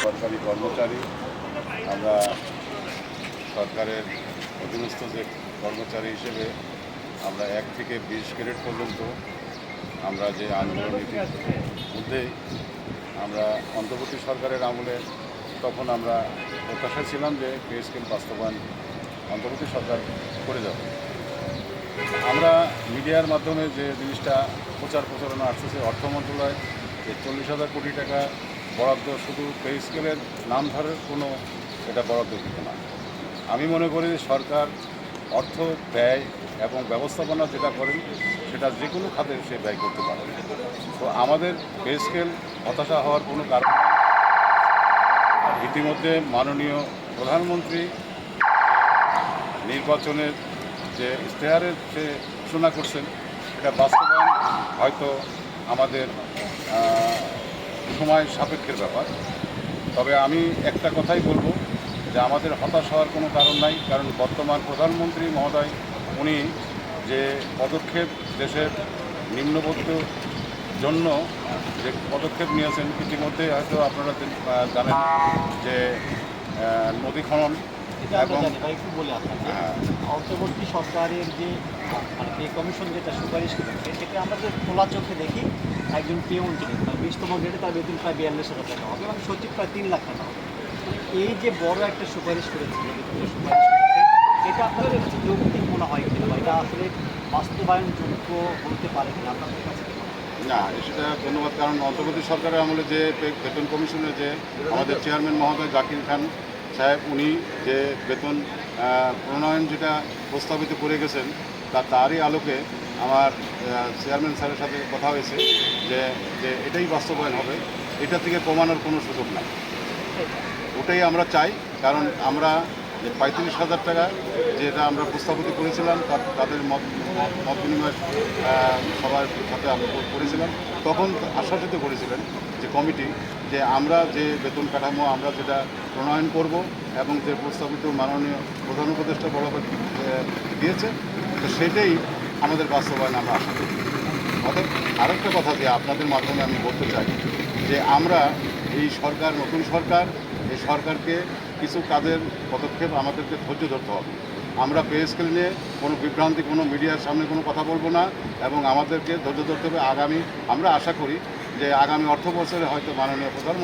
সরকারি কর্মচারী। আমরা সরকারের অধীনস্থ যে কর্মচারী হিসেবে আমরা 1 থেকে 20 গ্রেড পর্যন্ত আমরা যে আন্দোলনীতির মধ্যেই আমরা অন্তর্বর্তী সরকারের আমলে তখন আমরা প্রত্যাশায় ছিলাম যে পে স্কেল বাস্তবায়ন অন্তর্বর্তী সরকার করে যাবে। আমরা মিডিয়ার মাধ্যমে যে জিনিসটা প্রচারণা আসতেছে, অর্থ মন্ত্রণালয় যে 40,000 কোটি টাকা বরাদ্দ শুধু পে স্কেলের নাম ধরে কোনো এটা বরাদ্দ দিত না। আমি মনে করি সরকার অর্থ ব্যয় এবং ব্যবস্থাপনা যেটা করেন সেটা যে কোনো খাতে সে ব্যয় করতে পারে। তো আমাদের পে স্কেল হতাশা হওয়ার কোনো কারণ নেই। ইতিমধ্যে মাননীয় প্রধানমন্ত্রী নির্বাচনের যে ইশতেহারের যে ঘোষণা করছেন এটা বাস্তবায়ন হয়তো আমাদের সময় সাপেক্ষের ব্যাপার। তবে আমি একটা কথাই বলবো যে আমাদের হতাশ হওয়ার কোনো কারণ নাই, কারণ বর্তমান প্রধানমন্ত্রী মহোদয় উনি যে পদক্ষেপ দেশের নিম্নবিত্ত জন্য যে পদক্ষেপ নিয়েছেন, ইতিমধ্যে হয়তো আপনারা জানেন যে নদী খনন এবং একটু বলে আপনাকে অন্তর্বর্তী সরকারের যে পে কমিশন যেটা সুপারিশ করেছে সেটা আমরা যে খোলা চোখে দেখি একজন পিওন যিনি 20তম গ্রেডে তার বেতন প্রায় 42,000 টাকা হবে এবং সচিব প্রায় 3 লাখ টাকা হবে। এই যে বড় একটা সুপারিশ করেছে এটা আপনাদের যৌক্তিক মনে হয় কিনা বা এটা আসলে বাস্তবায়নযোগ্য হতে পারে কিনা আপনাদের কাছে? না, সেটা ধন্যবাদ। কারণ অন্তর্বর্তী সরকারের আমলে যে বেতন কমিশনে যে আমাদের চেয়ারম্যান মহোদয় জাকির খান সাহেব উনি যে বেতন প্রণয়ন যেটা প্রস্তাবিত করে গেছেন তারই আলোকে আমার চেয়ারম্যান স্যারের সাথে কথা হয়েছে যে এটাই বাস্তবায়ন হবে, এটা থেকে কমানোর কোনো সুযোগ নাই। ওটাই আমরা চাই, কারণ আমরা যে 35,000 টাকা যেটা আমরা প্রস্তাবিত করেছিলাম তাদের মত বিনিময় সবার সাথে আমরা করেছিলাম, তখন আশ্বাসিত করেছিলেন যে কমিটি যে আমরা যে বেতন কাঠামো আমরা যেটা প্রণয়ন করব এবং যে প্রস্তাবিত মাননীয় প্রধান উপদেষ্টা বরাবর দিয়েছে তো সেটাই আমাদের বাস্তবায়ন আমরা আশা করি। অর্থাৎ আরেকটা কথা যে আপনাদের মাধ্যমে আমি বলতে চাই যে আমরা এই সরকার নতুন সরকার, এই সরকারকে কিছু কাজের পদক্ষেপ আমাদেরকে ধৈর্য ধরতে হবে। আমরা পে স্কেল নিয়ে কোনো বিভ্রান্তি কোনো মিডিয়ার সামনে কোনো কথা বলবো না এবং আমাদেরকে ধৈর্য ধরতে হবে। আমরা আশা করি যে আগামী অর্থ বছরে হয়তো মাননীয় প্রধানমন্ত্রী